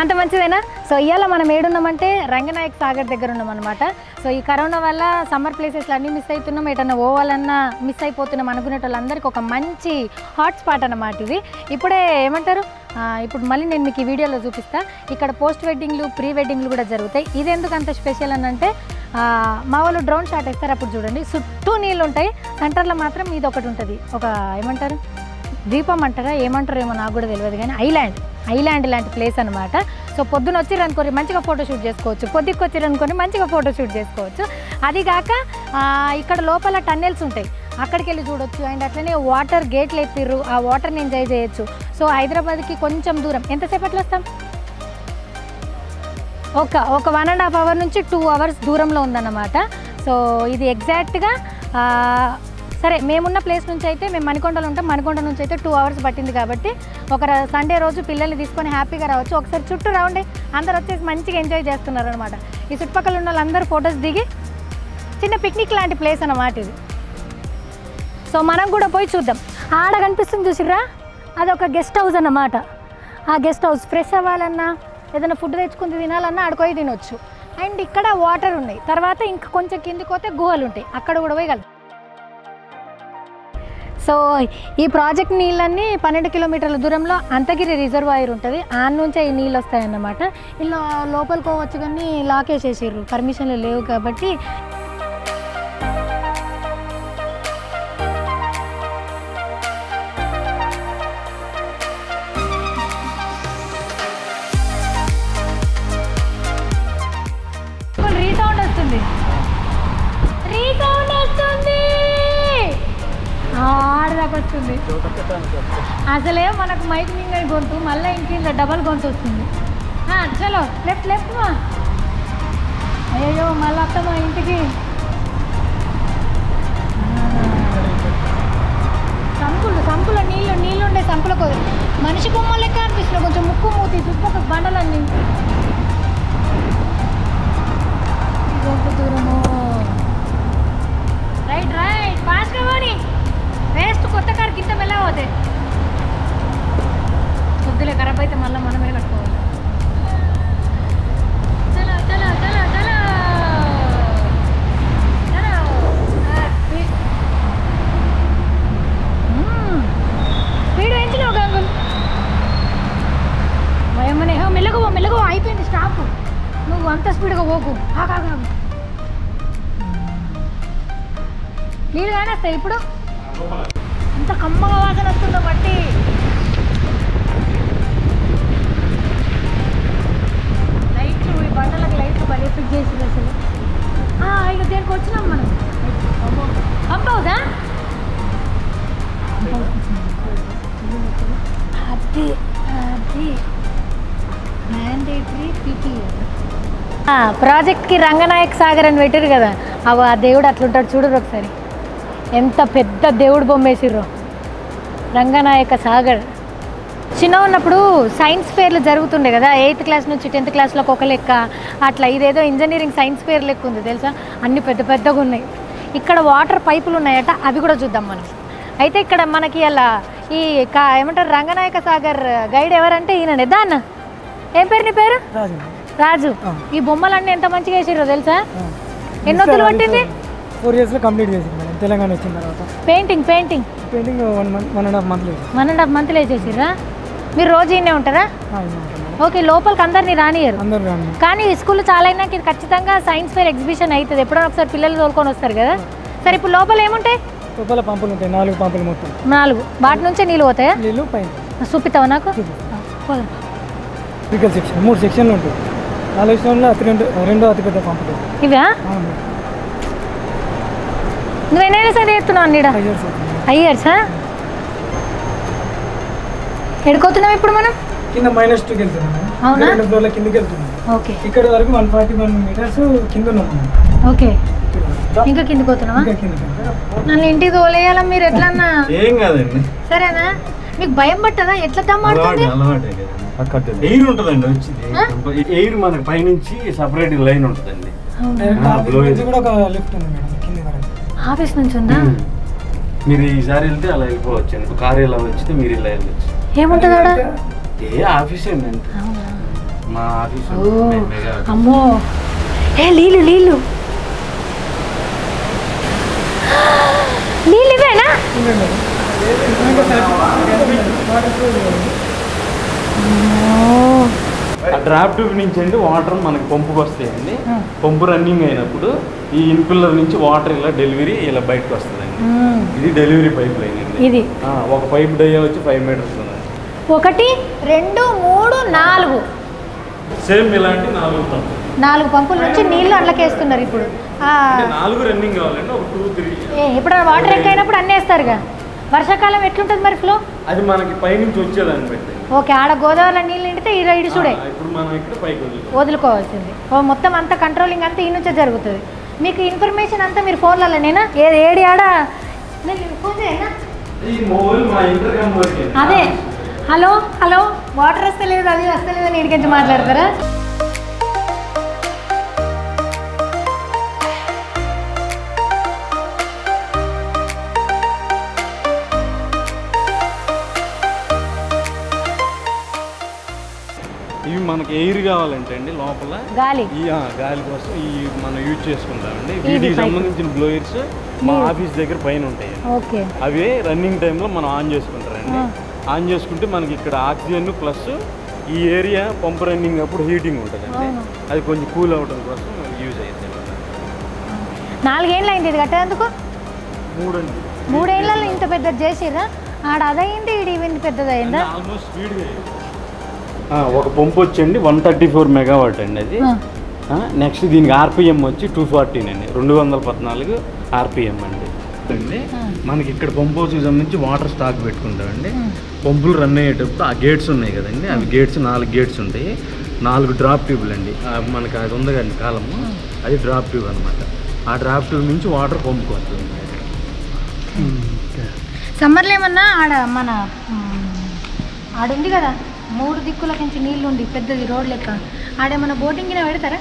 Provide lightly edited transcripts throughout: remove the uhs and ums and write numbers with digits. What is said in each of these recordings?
అంత మంచిదేనా? సో ఇవాళ మనం ఏడున్నామంటే రంగనాయక సాగర్ దగ్గర ఉన్నాం అనమాట. సో ఈ కరోనా వల్ల సమ్మర్ ప్లేసెస్లో అన్నీ మిస్ అవుతున్నాం, ఎటన్నా పోవాలన్నా మిస్ అయిపోతున్నాం అనుకునే వాళ్ళందరికీ ఒక మంచి హాట్ స్పాట్ అన్నమాట ఇది. ఇప్పుడే ఏమంటారు, ఇప్పుడు మళ్ళీ నేను మీకు ఈ వీడియోలో చూపిస్తా. ఇక్కడ పోస్ట్ వెడ్డింగ్లు, ప్రీ వెడ్డింగ్లు కూడా జరుగుతాయి. ఇది ఎందుకు అంత స్పెషల్ అని అంటే, మా వాళ్ళు డ్రోన్ షాట్ వేస్తారు, అప్పుడు చూడండి చుట్టూ నీళ్ళు ఉంటాయి, సెంటర్లో మాత్రం ఇది ఒకటి ఉంటుంది, ఒక ఏమంటారు ద్వీపం అంటారా ఏమంటారు ఏమో నాకు కూడా తెలియదు, కానీ ఐలాండ్ లాంటి ప్లేస్ అనమాట. సో పొద్దున వచ్చిరనుకోని మంచిగా ఫోటోషూట్ చేసుకోవచ్చు, పొద్దుకి వచ్చిరనుకొని మంచిగా ఫోటోషూట్ చేసుకోవచ్చు. అదిగాక ఇక్కడ లోపల టన్నెల్స్ ఉంటాయి, అక్కడికి వెళ్ళి చూడొచ్చు. అండ్ అట్లనే వాటర్ గేట్లు ఎత్తిర్రు, ఆ వాటర్ని ఎంజాయ్ చేయొచ్చు. సో హైదరాబాద్కి కొంచెం దూరం, ఎంతసేపట్లో వస్తాం, ఒక 1.5 hours నుంచి 2 hours దూరంలో ఉందన్నమాట. సో ఇది ఎగ్జాక్ట్గా సరే మేమున్న ప్లేస్ నుంచి అయితే మేము మణికొండలో ఉంటాం, మణికొండ నుంచి అయితే 2 hours పట్టింది. కాబట్టి ఒక సండే రోజు పిల్లల్ని తీసుకొని హ్యాపీగా రావచ్చు. ఒకసారి చుట్టూ రావండి, అందరు వచ్చేసి మంచిగా ఎంజాయ్ చేస్తున్నారు అనమాట. ఈ చుట్టుపక్కల ఉన్న వాళ్ళందరూ ఫొటోస్ దిగి చిన్న పిక్నిక్ లాంటి ప్లేస్ అన్నమాట ఇది. సో మనం కూడా పోయి చూద్దాం. ఆడ కనిపిస్తుంది చూసిర్రా, అదొక గెస్ట్ హౌస్ అన్నమాట. ఆ గెస్ట్ హౌస్ ఫ్రెష్ అవ్వాలన్నా ఏదైనా ఫుడ్ తెచ్చుకుని తినాలన్నా ఆడుకోయి తినొచ్చు. అండ్ ఇక్కడ వాటర్ ఉన్నాయి, తర్వాత ఇంకా కొంచెం కిందికి పోతే గుహలు ఉంటాయి, అక్కడ కూడా పోయగలరు. సో ఈ ప్రాజెక్ట్ నీళ్ళన్నీ 12 kilometers దూరంలో అంతగిరి రిజర్వాయర్ ఉంటుంది, ఆ నుంచే ఈ నీళ్ళు వస్తాయన్నమాట. ఇలా లోపలికి పోవచ్చు కానీ లాక్ వేసేసారు, పర్మిషన్లు లేవు కాబట్టి. వస్తుంది అసలే మనకు మైక్ మింగ గొంతు, మళ్ళీ ఇంక డబల్ గొంతు వస్తుంది. చలో లెఫ్ట్ మా, అయ్యో మళ్ళీ వస్తామా ఇంటికి. సంపుల నీళ్ళుండే సంపులకు మనిషి బొమ్మ లెక్క అనిపిస్తుంది, కొంచెం ముక్కు మూతి చుట్టుపక్కల బండలన్నీ. గొంతు దూరము, రైట్ ఫాస్ట్గా పోనీ, వేస్ట్ కొత్త కారు కింద మెల్ల పోతే వద్దులే, ఖరాబ్ అయితే మళ్ళీ మనమే కట్టుకోవాలి. చలో చలో చలో చలో చలో. స్పీడ్ పెంచలేవు గంగులు, భయమనే. మెల్లగో అయిపోయింది స్టాప్, నువ్వు అంత స్పీడ్గా పోకు. నీళ్ళు కానీ వస్తాయి ఇప్పుడు, అంత కమ్మగా వాసన వస్తుందో బట్టి. లైట్లు, ఈ బండలకు లైట్లు భలే ఫిట్ చేసింది అసలు. ఇక దేనికి వచ్చినాం మనం, పంప్ అవుదా? అది మ్యాండేటరీ పీపీ. ప్రాజెక్ట్కి రంగనాయక సాగర్ అని పెట్టారు కదా, ఆ దేవుడు అట్లుంటాడు చూడరు ఒకసారి, ఎంత పెద్ద దేవుడు బొమ్మ వేసిర్రు. రంగనాయక సాగర్. చిన్న ఉన్నప్పుడు సైన్స్ ఫేర్లు జరుగుతుండే కదా, 8th class నుంచి 10th classలోకి ఒక లెక్క అట్లా. ఇదేదో ఇంజనీరింగ్ సైన్స్ ఫేర్ లెక్క ఉంది తెలుసా, అన్ని పెద్దగా ఉన్నాయి. ఇక్కడ వాటర్ పైపులు ఉన్నాయట, అవి కూడా చూద్దాం మనం. అయితే ఇక్కడ మనకి అలా ఈ ఏమంటారు రంగనాయక సాగర్ గైడ్ ఎవరంటే ఈయననే. దా అన్న, ఏం పేరు నీ పేరు? రాజు. ఈ బొమ్మలన్నీ ఎంత మంచిగా వేసిర్రో తెలుసా, ఎన్నొత్తులు పట్టింది? 4 years కంప్లీట్ చేసింది మేడం, తెలంగాణ వచ్చిన తర్వాత. Painting 1.5 months వేసేసిర్రా? మీరు రోజు ఇన్నే ఉంటారా? ఓకే. లోపలికి అందరినీ రానియరు, కానీ స్కూల్ చాలా అయినాక ఇది ఖచ్చితంగా సైన్స్ ఫేర్ ఎగ్జిబిషన్ అవుతుంది, ఎప్పుడో ఒకసారి పిల్లలు తోలుకొని వస్తారు కదా. సరే ఇప్పుడు లోపల ఏముంటాయి? లోపల పంపులు ఉంటాయి, 4 పంపులు మొత్తం. 4 వాటి నుంచే నీళ్ళు పోతాయా? నీళ్ళు పైన చూపిస్తావా నాకు? 3 సెక్షన్లు ఉంటాయి, 4 సెక్షన్లో రెండో అతిపెద్ద పంపులు ఇవా? నువ్వెన్నైనా సరే చేస్తున్నావు అన్నీడ? 5 years. ఎడుకోతున్నాం ఇప్పుడు మనం? కింద -2కి వెళ్తున్నాం. అవునా? 2 floorల కిందకి వెళ్తున్నాం. ఓకే. ఇక్కడ వరకు 141 meters కింద ఉన్నాం. ఓకే, ఇంకా కిందకి పోతున్నావా? నన్ను ఇంటికి తోలేయాలా మీరు ఎట్లన్నా? ఏం కాదండి. సరేనా? మీకు భయం పట్టదా? ఎట్లా దమ్మాడుతుంది? ఎయిర్ ఉంటుందండి, వచ్చింది ఎయిర్ మనకి పైనుంచి సపరేట్ లైన్ ఉంటుందండి. ఆఫీస్ నుంచి ఉందా? మీరు ఈసారి వెళ్తే అలా వెళ్ళిపోవచ్చు, కారు ఇలా వచ్చితే మీరు ఇలా వెళ్ళచ్చు. ఏముంటుంది? ఏ ఆఫీస్ ఏంటంటే మా ఆఫీస్ అమ్మో ఏ నీళ్ళు నీళ్ళు నీళ్ళు ఇవేనా? డ్రాప్ ట్యూబ్ నుంచి అండి వాటర్ మనకి పంపుకి వస్తాయండి. పంపు రన్నింగ్ అయినప్పుడు ఈ ఇన్పిల్లర్ నుంచి వాటర్ ఇలా డెలివరీ ఇలా బయటకు వస్తుందండి. ఇది డెలివరీ పైప్ లైన్ అండి. ఇది ఒక పైప్ డయ్యా వచ్చి 5 మీటర్స్ ఉందండి. 1 2 3 4 సేమ్ ఇలాంటి 4 పంపుల నుంచి నీళ్లు అట్లకేస్తున్నారు. ఇప్పుడు 4 రన్నింగ్ కావాలండి. ఒక 2 3 ఇప్పుడు వాటర్ ఎక్కువైనప్పుడు అన్నీ వేస్తారుగా. వర్షాకాలం ఎట్లుంటుంది మరి ఫ్లో? అది మనకి పైనుంచి వచ్చేదాన్ని బట్టి. ఓకే, ఆడ గోదావరిలో నీళ్ళు నిండితే ఇడుచుడే ఇప్పుడు మనం ఇక్కడ పైకి వదులుకోవాల్సింది. మొత్తం అంతా కంట్రోలింగ్ అంతా ఈ నుంచే జరుగుతుంది. మీకు ఇన్ఫర్మేషన్ అంతా మీరు ఫోన్లలో నేనా ఏడి ఆడ ఫోన్ చేయనా? అదే హలో హలో వాటర్ వస్తలేదు అది వస్తలేదు అని ఇడికించి మాట్లాడతారా? ఇవి మనకి ఎయిర్ కావాలంటే అండి లోపల గాలి గాలి కోసం ఈ మనం యూజ్ చేసుకుంటామండి. వీటికి సంబంధించిన బ్లోయర్స్ మా ఆఫీస్ దగ్గర పైన ఉంటాయి. అవి రన్నింగ్ టైంలో మనం ఆన్ చేసుకుంటారండి. ఆన్ చేసుకుంటే మనకి ఇక్కడ ఆక్సిజన్ ప్లస్ ఈ ఏరియా పంప్ రన్నింగ్ అప్పుడు హీటింగ్ ఉంటుందండి. అది కొంచెం కూల్ అవడం కోసం యూజ్ అయ్యింది. 4 ఏళ్ళు అయింది ఇది కట్టేందుకు. 3 ఏళ్ళలో ఇంత పెద్దది చేసిర్రా? ఆడ అదయింది ఇది పెద్దదయిందా? ఆల్మోస్ట్ స్పీడ్గా ఒక పంపు వచ్చండి 134 మెగావాట్ అండి అది. నెక్స్ట్ దీనికి ఆర్పిఎం వచ్చి 214 అండి, 214 ఆర్పిఎం అండి. మనకి ఇక్కడ పంప్ హౌస్కి సంబంధించి వాటర్ స్టాక్ పెట్టుకుంటామండి. పంపులు రన్ అయ్యేటప్పుడు ఆ గేట్స్ ఉన్నాయి కదండి, అవి గేట్స్ 4 గేట్స్ ఉంటాయి. 4 డ్రాప్ ట్యూబ్లు అండి. మనకి అది ఉంది కదండి కాలము, అది డ్రాప్ ట్యూబ్ అనమాట. ఆ డ్రాప్ ట్యూబ్ నుంచి వాటర్ పంపుకి వస్తుంది. సమ్మర్లో ఏమన్నా ఆడ మన ఆడుంది కదా 3 దిక్కుల నుంచి నీళ్ళు ఉండి పెద్దది రోడ్ లెక్క, ఆడేమన్నా బోటింగ్ పెడతారా?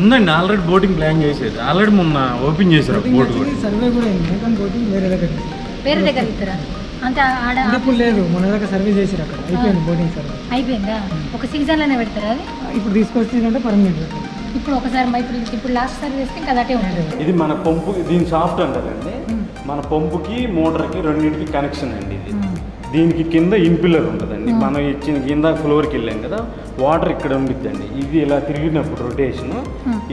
ఉందండి, ఆల్రెడీ బోటింగ్ ప్లాన్ చేసేది. ఆల్రెడీ మొన్న ఓపెన్ చేశారు బోట్. సర్వే కూడా వేరే దగ్గర ఇస్తారా? అంటే ఆడ లేదు, మన దగ్గర సర్వే చేసారు అక్కడ. అయిపోయింది బోటింగ్ సర్వే. అయిపోయిందా? ఒక సీజన్లోనే పెడతారా అది? ఇప్పుడు తీసుకొచ్చిందంటే పర్మనెంట్. ఇప్పుడు ఒకసారి ఇప్పుడు లాస్ట్ సర్వీస్ ఇంకా అదే ఉంటుంది. ఇది మన పంపు, దీని సాఫ్ట్ అంటారండి. మన పంపుకి మోటార్కి రెండింటికి కనెక్షన్ అండి ఇది. దీనికి కింద ఇన్పిల్లర్ ఉంటుందండి. మనం ఇచ్చిన కింద ఫ్లోర్కి వెళ్ళాం కదా, వాటర్ ఇక్కడ ఉండిద్దండి. ఇది ఇలా తిరిగినప్పుడు రొటేషన్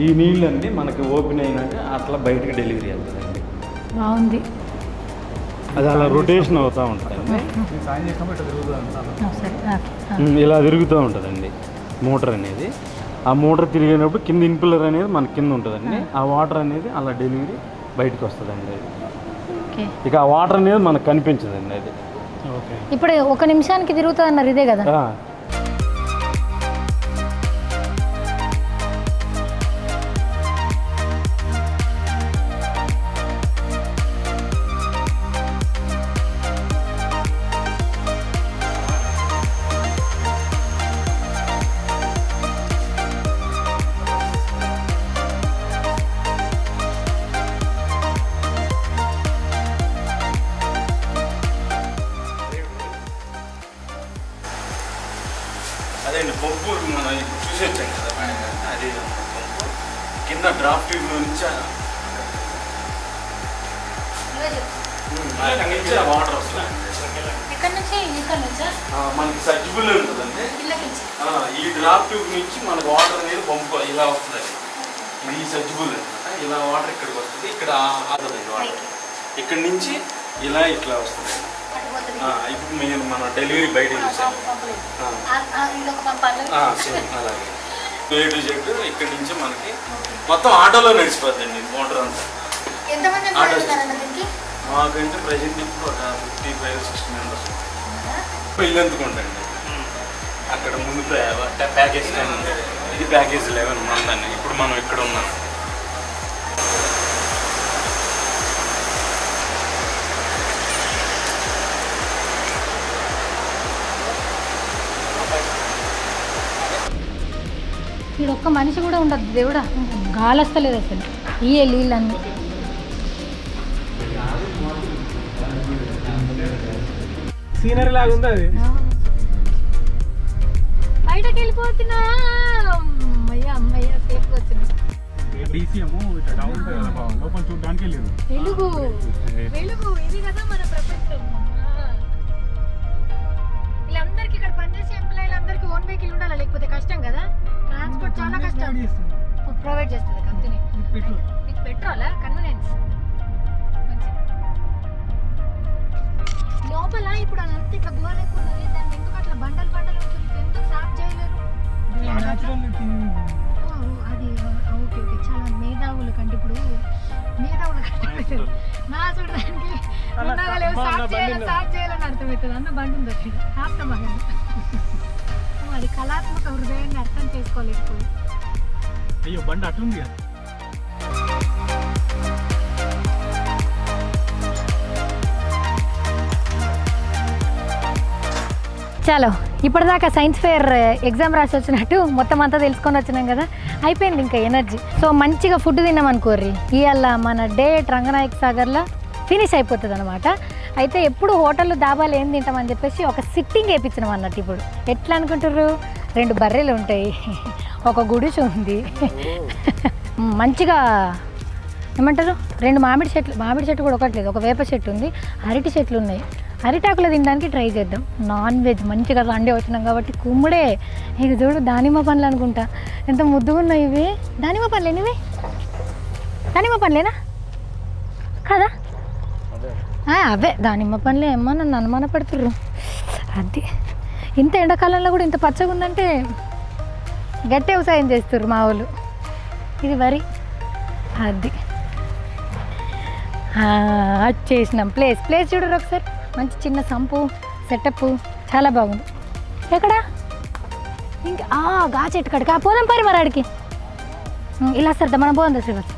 ఈ నీళ్ళు అండి మనకి ఓపెన్ అయినాక అట్లా బయటకు డెలివరీ అవుతుందండి. బాగుంది. అది అలా రొటేషన్ అవుతూ ఉంటుందండి. ఇలా తిరుగుతూ ఉంటుందండి మోటార్ అనేది. ఆ మోటార్ తిరిగినప్పుడు కింద ఇన్పిల్లర్ అనేది మన కింద ఉంటుందండి. ఆ వాటర్ అనేది అలా డెలివరీ బయటకు వస్తుందండి. అది ఇక ఆ వాటర్ అనేది మనకు కనిపించదండి. అది ఇప్పుడు 1 నిమిషానికి తిరుగుతుంది అన్నారు, ఇదే కదా? అదే అండి పంపు మనం ఇప్పుడు చూసి వచ్చాం కదా మేడం గారు, అదే పంపు కింద డ్రాప్ ట్యూబ్ నుంచి వాటర్ వస్తుంది. మనకి సర్జిబుల్ ఉంటుందండి. ఈ డ్రాప్ ట్యూబ్ నుంచి మనకు వాటర్ అనేది పంపు ఇలా వస్తుందండి. ఇది సర్జిబుల్ అనమాట. ఇలా వాటర్ ఇక్కడికి వస్తుంది, ఇక్కడ ఆగుతుంది వాటర్. ఇక్కడ నుంచి ఇలా ఇట్లా వస్తుంది. ఇప్పుడు మేము మన డెలివరీ బయట చూసాం అలాగే ఏ టు జెడ్ ఇక్కడ నుంచి మనకి మొత్తం ఆటోలో నడిచిపోద్దండి మోటార్ అంతా. మాకంటే ప్రజెంట్ ఇప్పుడు ఒక 55-60 మెంబర్స్ ఇల్లు ఎందుకుంటండి. అక్కడ ముందు ప్యాకేజ్ 9 ఉండేది, ఇది ప్యాకేజ్ 11 ఉందండి. ఇప్పుడు మనం ఇక్కడ ఉన్నాం. ఇక్కడ ఒక్క మనిషి కూడా ఉండదు దేవుడా, గాలి వస్తలేదు అసలు. ఈ నీళ్ళన్నీ సీనరీ లాగా ఉంది అది. బయటకు వెళ్ళిపోతున్నా. అమ్మయ్య అమ్మయ్య సేఫ్గా వచ్చింది. వెలుగు వెలుగు ఇది కదా మన ప్రపంచం. వీళ్ళందరికీ ఇక్కడ పనిచేసే ఎంప్లాయీలందరికీ ఓన్ వెహికల్ ఉండాలి, లేకపోతే కష్టం కదా. ట్రాన్స్పోర్ట్ చాలా కష్టం. ప్రొవైడ్ చేస్తుంది కంపెనీ విత్ పెట్రోలా కన్వీనియన్స్. లోపల ఇప్పుడు అదంతా ఇట్లా గుహ లేకున్నది, దాన్ని ఎందుకు అట్లా బండలు బండలు ఉంటుంది, ఎందుకు సాఫ్ చేయలేరు? అది ఓకే ఓకే, చాలా మేధావుల కంటే ఇప్పుడు మేధావుల కంటే నా చూడడానికి సాఫ్ చేయాలని అర్థమవుతుంది. అన్న బండి ఉంది వచ్చి ఆప్తమగండి. అది కళాత్మక హృదయాన్ని అర్థం చేసుకోలేదు. అయ్యో బండి అట్లుంది. చలో ఇప్పటిదాకా సైన్స్ ఫేర్ ఎగ్జామ్ రాసి వచ్చినట్టు మొత్తం అంతా తెలుసుకొని వచ్చినాం కదా, అయిపోయింది ఇంకా ఎనర్జీ. సో మంచిగా ఫుడ్ తిన్నాం అనుకోర్రి, ఇవాళ మన డే రంగనాయక సాగర్లో ఫినిష్ అయిపోతుంది అనమాట. అయితే ఎప్పుడు హోటల్లో దాబాలు ఏం తింటామని చెప్పేసి ఒక సిట్టింగ్ వేయించినాం అన్నట్టు. ఇప్పుడు ఎట్లా అనుకుంటారు, 2 బర్రెలు ఉంటాయి, ఒక గుడిసె ఉంది, మంచిగా ఏమంటారు 2 మామిడి చెట్టు కూడా ఒకటి లేదు, ఒక వేప చెట్టు ఉంది, అరటి చెట్లు ఉన్నాయి. అరిటాకులు తినడానికి ట్రై చేద్దాం. నాన్ వెజ్ మంచిగా సండే వచ్చినాం కాబట్టి కుమ్ముడే. ఇక చూడు దానిమ్మ పండ్లు అనుకుంటా, ఎంత ముద్దుగా ఉన్నాయి ఇవి. దానిమ్మ పండ్లు ఎనివి, దానిమ్మ పండ్లేనా కదా? అవే దానిమ్మ పండ్లే. ఏమో నన్ను అనుమానపడుతుర్రు. అది ఇంత ఎండాకాలంలో కూడా ఇంత పచ్చగా ఉందంటే గట్టి వ్యవసాయం చేస్తుర్రు మా వాళ్ళు. ఇది వరి. అది చేసినాం. ప్లేస్ చూడరు ఒకసారి, మంచి చిన్న సంపు సెటప్ చాలా బాగుంది. ఎక్కడా ఇంకా గా చెట్టు కడికి పోదాం పరి మరి ఆడికి. ఇలా సరదా మనం పోదాం శ్రీవాస్.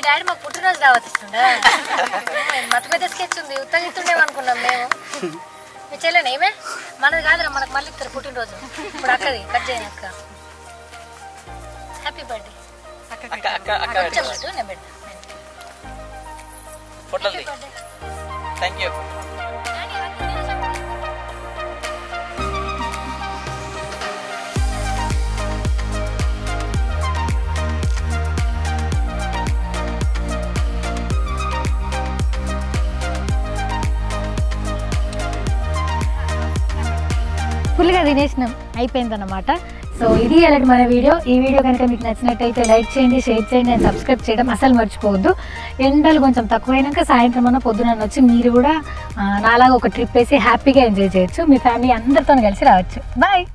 డాడీ మాకు పుట్టినరోజు దావతిస్తుండ. మత పెద్ద స్కెచ్ ఉంది, ఉత్తగిస్తుండేమో అనుకున్నాం మేము. మీ చెల్లెని ఏమే మనది కాదురా, మనకు మళ్ళీ ఇస్తారు పుట్టినరోజు. ఇప్పుడు అక్కది కట్ చేయను అక్క. హ్యాపీ బర్త్డే నేను పెడతా. ఫుల్గా తినేసినాం, అయిపోయిందన్నమాట. సో ఇది అలాంటి మన వీడియో. ఈ వీడియో కనుక మీకు నచ్చినట్టయితే లైక్ చేయండి, షేర్ చేయండి అండ్ సబ్స్క్రైబ్ చేయడం అసలు మర్చిపోవద్దు. ఎండలు కొంచెం తక్కువైనాక సాయంత్రం అన్న పొద్దున వచ్చి మీరు కూడా నాలాగా ఒక ట్రిప్ వేసి హ్యాపీగా ఎంజాయ్ చేయొచ్చు. మీ ఫ్యామిలీ అందరితో కలిసి రావచ్చు. బాయ్.